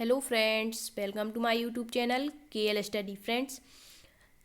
Hello friends, welcome to my YouTube channel KL study friends.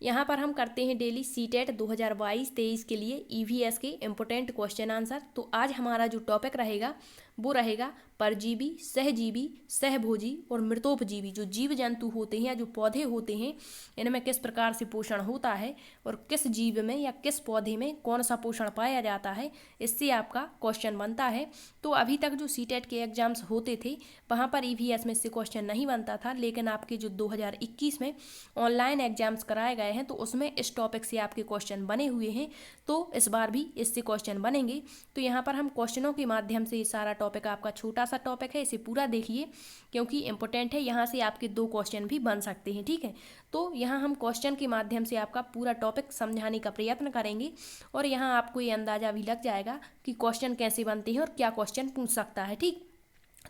यहाँ पर हम करते हैं डेली सीटेट 2022-23 के लिए ईवीएस के इम्पोर्टेंट क्वेश्चन आंसर। तो आज हमारा जो टॉपिक रहेगा वो रहेगा परजीवी, सहजीवी, सहभोजी और मृतोपजीवी। जो जीव जंतु होते हैं या जो पौधे होते हैं, इनमें किस प्रकार से पोषण होता है और किस जीव में या किस पौधे में कौन सा पोषण पाया जाता है, इससे आपका क्वेश्चन बनता है। तो अभी तक जो सीटेट के एग्जाम्स होते थे वहाँ पर ईवीएस में से क्वेश्चन नहीं बनता था, लेकिन आपके जो 2021 में ऑनलाइन एग्जाम्स कराए गए हैं तो उसमें इस टॉपिक से आपके क्वेश्चन बने हुए हैं। तो इस बार भी इससे क्वेश्चन बनेंगे। तो यहाँ पर हम क्वेश्चनों के माध्यम से सारा टॉपिक, आपका छोटा सा टॉपिक है, इसे पूरा देखिए क्योंकि इंपॉर्टेंट है। यहाँ से आपके 2 क्वेश्चन भी बन सकते हैं, ठीक है। तो यहाँ हम क्वेश्चन के माध्यम से आपका पूरा टॉपिक समझाने का प्रयत्न करेंगे और यहाँ आपको ये अंदाजा भी लग जाएगा कि क्वेश्चन कैसे बनते हैं और क्या क्वेश्चन पूछ सकता है, ठीक।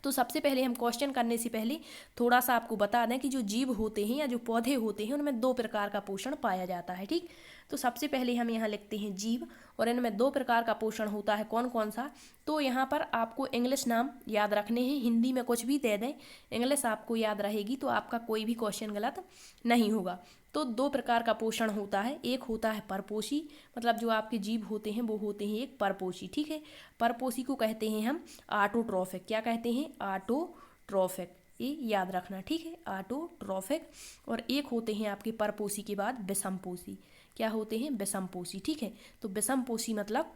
तो सबसे पहले हम क्वेश्चन करने से पहले थोड़ा सा आपको बता दें कि जो जीव होते हैं या जो पौधे होते हैं उनमें 2 प्रकार का पोषण पाया जाता है, ठीक। तो सबसे पहले हम यहाँ लिखते हैं जीव, और इनमें 2 प्रकार का पोषण होता है। कौन कौन सा? तो यहाँ पर आपको इंग्लिश नाम याद रखने हैं, हिंदी में कुछ भी दे दें, इंग्लिश आपको याद रहेगी तो आपका कोई भी क्वेश्चन गलत नहीं होगा। तो 2 प्रकार का पोषण होता है। एक होता है परपोषी, मतलब जो आपके जीव होते हैं वो होते हैं एक परपोषी, ठीक है। परपोषी को कहते हैं हम ऑटोट्रॉफिक। क्या कहते हैं? ऑटोट्रॉफिक, ये याद रखना, ठीक है, ऑटोट्रॉफिक। और एक होते हैं आपके परपोषी के बाद विषमपोषी। क्या होते हैं? विषमपोषी, ठीक है। तो विषमपोषी मतलब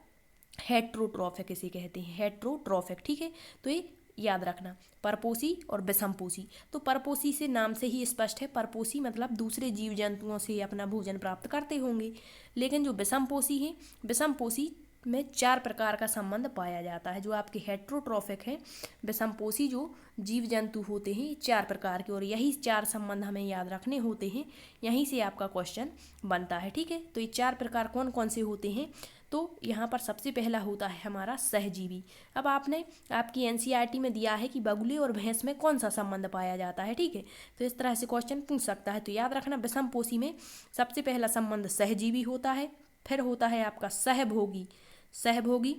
हेट्रोट्रॉफिक इसे कहते हैं, हेट्रोट्रॉफिक, ठीक है। तो ये याद रखना, परपोषी और विषमपोषी। तो परपोषी से नाम से ही स्पष्ट है, परपोषी मतलब दूसरे जीव जंतुओं से अपना भोजन प्राप्त करते होंगे। लेकिन जो विषमपोषी है, विषमपोषी में 4 प्रकार का संबंध पाया जाता है। जो आपके हेट्रोट्रॉफिक है, विषमपोषी जो जीव जंतु होते हैं 4 प्रकार के, और यही 4 संबंध हमें याद रखने होते हैं। यहीं से आपका क्वेश्चन बनता है, ठीक है। तो ये 4 प्रकार कौन कौन से होते हैं? तो यहाँ पर सबसे पहला होता है हमारा सहजीवी। अब आपने आपकी एनसीईआरटी में दिया है कि बगुले और भैंस में कौन सा संबंध पाया जाता है, ठीक है। तो इस तरह से क्वेश्चन पूछ सकता है। तो याद रखना, विषमपोषी में सबसे पहला संबंध सहजीवी होता है। फिर होता है आपका सहभोगी, सहभोगी।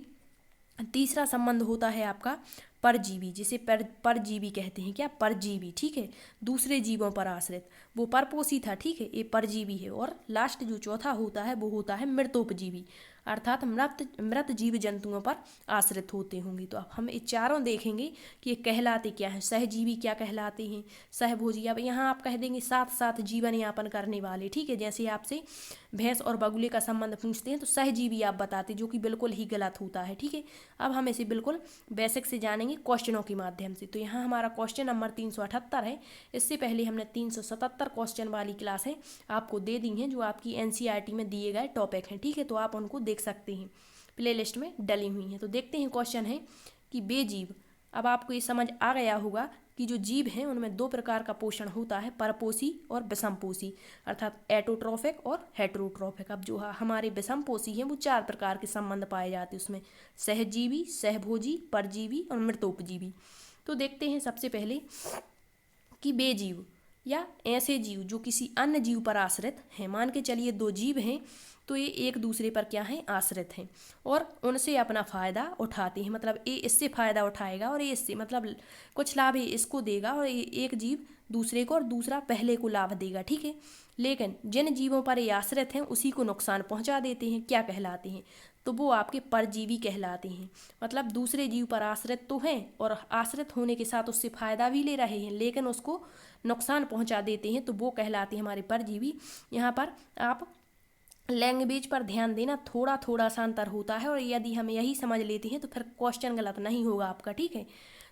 तीसरा संबंध होता है आपका परजीवी, जिसे परजीवी कहते हैं। क्या? परजीवी, ठीक है, दूसरे जीवों पर आश्रित। वो परपोषी था, ठीक है, ये परजीवी है। और लास्ट जो चौथा होता है वो होता है मृतोपजीवी, अर्थात मृत जीव जंतुओं पर आश्रित होते होंगे। तो अब हम ये चारों देखेंगे कि ये कहलाते क्या हैं। सहजीवी क्या कहलाते हैं, सहभोजी। अब यहाँ आप कह देंगे साथ साथ जीवन यापन करने वाले, ठीक है। जैसे आपसे भैंस और बगुले का संबंध पूछते हैं तो सहजीवी आप बताते, जो कि बिल्कुल ही गलत होता है, ठीक है। अब हम इसे बिल्कुल बेसिक से जानेंगे क्वेश्चनों के माध्यम से। तो यहाँ हमारा क्वेश्चन नंबर 378 है। इससे पहले हमने 377 क्वेश्चन वाली क्लासें आपको दे दी हैं, जो आपकी एनसीईआरटी में दिए गए टॉपिक हैं, ठीक है। तो आप उनको देख सकते हैं, प्लेलिस्ट में डली हुई हैं। तो देखते हैं क्वेश्चन है कि बेजीव। अब आपको ये समझ आ गया होगा कि जो जीव हैं उनमें 2 प्रकार का पोषण होता है, परपोषी और विषमपोषी, अर्थात एटोट्रॉफिक और हेट्रोट्रॉफिक। अब जो हमारे विषमपोषी हैं वो 4 प्रकार के संबंध पाए जाते हैं उसमें, सहजीवी, सहभोजी, परजीवी और मृतोपजीवी। तो देखते हैं सबसे पहले कि बेजीव या ऐसे जीव जो किसी अन्य जीव पर आश्रित हैं। मान के चलिए 2 जीव हैं, तो ये एक दूसरे पर क्या हैं? आश्रित हैं और उनसे अपना फ़ायदा उठाते हैं। मतलब ये इससे फ़ायदा उठाएगा और ये इससे, मतलब कुछ लाभ ये इसको देगा और ये एक जीव दूसरे को और दूसरा पहले को लाभ देगा, ठीक है। लेकिन जिन जीवों पर ये आश्रित हैं उसी को नुकसान पहुंचा देते हैं। क्या कहलाते हैं? तो वो आपके परजीवी कहलाते हैं। मतलब दूसरे जीव पर आश्रित तो हैं और आश्रित होने के साथ उससे फ़ायदा भी ले रहे हैं, लेकिन उसको नुकसान पहुंचा देते हैं, तो वो कहलाते हैं हमारे परजीवी। यहाँ पर आप लैंग्वेज पर ध्यान देना, थोड़ा थोड़ा सा अंतर होता है, और यदि हम यही समझ लेते हैं तो फिर क्वेश्चन गलत नहीं होगा आपका, ठीक है।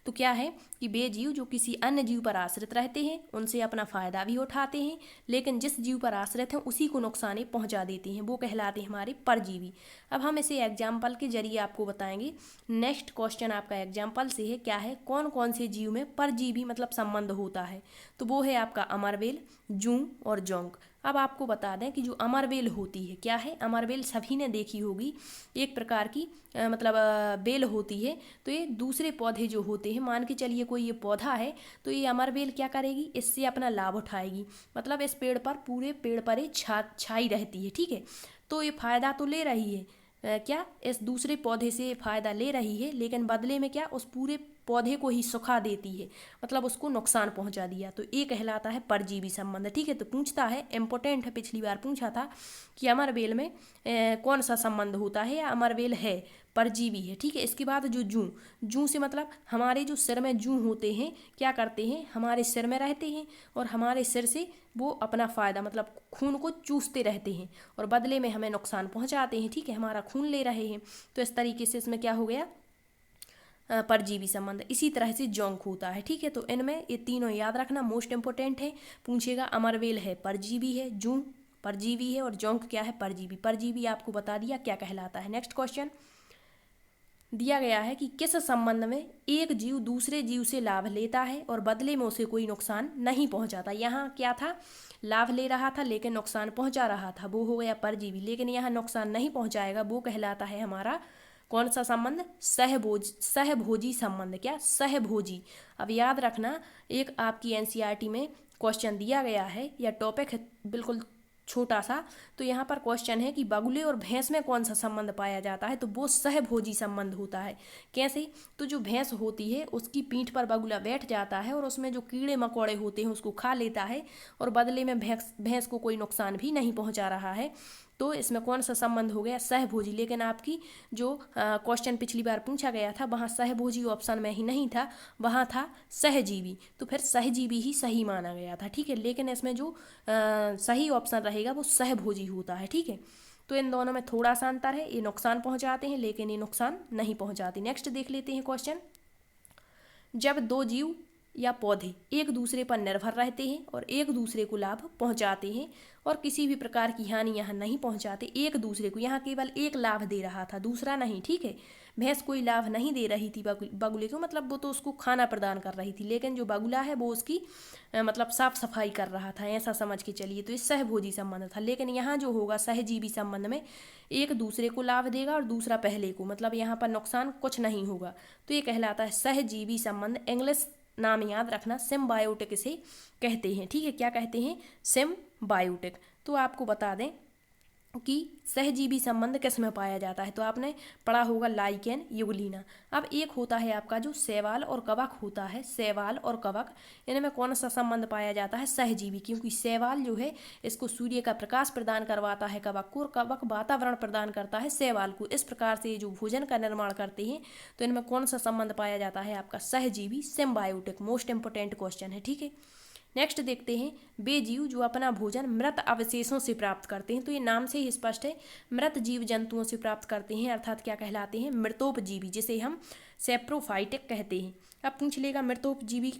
तो क्या है कि बेजीव जो किसी अन्य जीव पर आश्रित रहते हैं, उनसे अपना फ़ायदा भी उठाते हैं, लेकिन जिस जीव पर आश्रित हैं उसी को नुकसान पहुंचा देते हैं, वो कहलाते हैं हमारे परजीवी। अब हम इसे एग्जाम्पल के जरिए आपको बताएंगे। नेक्स्ट क्वेश्चन आपका एग्जाम्पल से है। क्या है? कौन कौन से जीव में परजीवी मतलब संबंध होता है? तो वो है आपका अमरबेल, जूं और जोंक। अब आपको बता दें कि जो अमरबेल होती है, क्या है? अमरबेल सभी ने देखी होगी, एक प्रकार की मतलब बेल होती है। तो ये दूसरे पौधे जो होते हैं, मान के चलिए कोई ये पौधा है, तो ये अमरबेल क्या करेगी? इससे अपना लाभ उठाएगी। मतलब इस पेड़ पर, पूरे पेड़ पर ये छाई रहती है, ठीक है। तो ये फायदा तो ले रही है, क्या इस दूसरे पौधे से फ़ायदा ले रही है, लेकिन बदले में क्या, उस पूरे पौधे को ही सुखा देती है, मतलब उसको नुकसान पहुंचा दिया, तो ये कहलाता है परजीवी संबंध। ठीक है, तो पूछता है, इम्पोर्टेंट है, पिछली बार पूछा था कि अमरवेल में कौन सा संबंध होता है या अमरवेल है परजीवी है। ठीक है, इसके बाद जो जूं से मतलब हमारे जो सिर में जूं होते हैं क्या करते हैं, हमारे सिर में रहते हैं और हमारे सिर से वो अपना फ़ायदा मतलब खून को चूसते रहते हैं और बदले में हमें नुकसान पहुंचाते हैं। ठीक है, हमारा खून ले रहे हैं, तो इस तरीके से इसमें क्या हो गया, परजीवी संबंध। इसी तरह से जोंक होता है। ठीक है, तो इनमें ये तीनों याद रखना, मोस्ट इंपोर्टेंट है। पूछेगा अमरवेल है परजीवी है, जूं परजीवी है और जोंक क्या है, परजीवी। परजीवी आपको बता दिया क्या कहलाता है। नेक्स्ट क्वेश्चन दिया गया है कि किस संबंध में एक जीव दूसरे जीव से लाभ लेता है और बदले में उसे कोई नुकसान नहीं पहुंचाता। यहाँ क्या था, लाभ ले रहा था लेकिन नुकसान पहुंचा रहा था, वो हो गया परजीवी। लेकिन यहाँ नुकसान नहीं पहुंचाएगा, वो कहलाता है हमारा कौन सा संबंध, सहभोजी संबंध। क्या, सहभोजी। अब याद रखना, एक आपकी एनसीईआरटी में क्वेश्चन दिया गया है या टॉपिक है बिल्कुल छोटा सा, तो यहाँ पर क्वेश्चन है कि बगुले और भैंस में कौन सा संबंध पाया जाता है, तो वो सहभोजी संबंध होता है। कैसे, तो जो भैंस होती है उसकी पीठ पर बगुला बैठ जाता है और उसमें जो कीड़े मकोड़े होते हैं उसको खा लेता है और बदले में भैंस को कोई नुकसान भी नहीं पहुंचा रहा है, तो इसमें कौन सा संबंध हो गया, सहभोजी। लेकिन आपकी जो क्वेश्चन पिछली बार पूछा गया था वहाँ सहभोजी ऑप्शन में ही नहीं था, वहाँ था सहजीवी, तो फिर सहजीवी ही सही माना गया था। ठीक है, लेकिन इसमें जो सही ऑप्शन रहेगा वो सहभोजी होता है। ठीक है, तो इन दोनों में थोड़ा सा अंतर है, ये नुकसान पहुंचाते हैं लेकिन ये नुकसान नहीं पहुंचाते। नेक्स्ट देख लेते हैं क्वेश्चन, जब दो जीव या पौधे एक दूसरे पर निर्भर रहते हैं और एक दूसरे को लाभ पहुंचाते हैं और किसी भी प्रकार की हानि यहाँ नहीं पहुंचाते, एक दूसरे को, यहाँ केवल एक लाभ दे रहा था दूसरा नहीं। ठीक है, भैंस कोई लाभ नहीं दे रही थी बगुले को, मतलब वो तो उसको खाना प्रदान कर रही थी, लेकिन जो बगुला है वो उसकी मतलब साफ सफाई कर रहा था, ऐसा समझ के चलिए, तो ये सहभोजी संबंध था। लेकिन यहाँ जो होगा सहजीवी संबंध में एक दूसरे को लाभ देगा और दूसरा पहले को, मतलब यहाँ पर नुकसान कुछ नहीं होगा, तो ये कहलाता है सहजीवी संबंध। इंग्लिश नाम याद रखना, सिम्बायोटिक इसे कहते हैं। ठीक है, क्या कहते हैं, सिम्बायोटिक। तो आपको बता दें कि सहजीवी संबंध किस में पाया जाता है, तो आपने पढ़ा होगा लाइकेन यूग्लिना। अब एक होता है आपका जो शैवाल और कवक होता है, शैवाल और कवक, इनमें कौन सा संबंध पाया जाता है, सहजीवी, क्योंकि शैवाल जो है इसको सूर्य का प्रकाश प्रदान करवाता है कवक को और कवक वातावरण प्रदान करता है शैवाल को। इस प्रकार से जो भोजन का निर्माण करते हैं, तो इनमें कौन सा संबंध पाया जाता है, आपका सहजीवी, सिम्बायोटिक। मोस्ट इंपोर्टेंट क्वेश्चन है। ठीक है, नेक्स्ट देखते हैं, वे जीव जो अपना भोजन मृत अवशेषों से प्राप्त करते हैं, तो ये नाम से ही स्पष्ट है, मृत जीव जंतुओं से प्राप्त करते हैं, अर्थात क्या कहलाते हैं, मृतोपजीवी, जिसे हम सेप्रोफाइटिक कहते हैं। अब पूछ लेगा मृतोपजीवी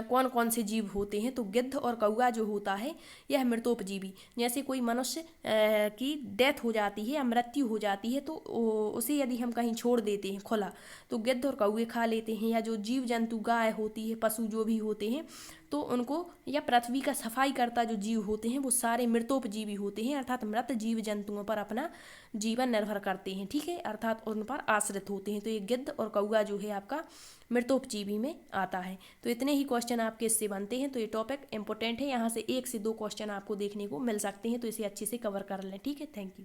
कौन कौन से जीव होते हैं, तो गिद्ध और कौआ जो होता है यह मृतोपजीवी। जैसे कोई मनुष्य की डेथ हो जाती है या मृत्यु हो जाती है, तो उसे यदि हम कहीं छोड़ देते हैं खुला, तो गिद्ध और कौए खा लेते हैं, या जो जीव जंतु गाय होती है, पशु जो भी होते हैं, तो उनको, या पृथ्वी का सफाई करता जो जीव होते हैं वो सारे मृतोपजीवी होते हैं, अर्थात मृत जीव जंतुओं पर अपना जीवन निर्भर करते हैं। ठीक है, अर्थात उन पर आश्रित होते हैं, तो ये गिद्ध और कौआ जो है आपका मृतोपजीवी में आता है। तो इतने ही क्वेश्चन आपके इससे बनते हैं, तो ये टॉपिक इंपॉर्टेंट है, यहाँ से 1 से 2 क्वेश्चन आपको देखने को मिल सकते हैं, तो इसे अच्छे से कवर कर लें। ठीक है, थैंक यू।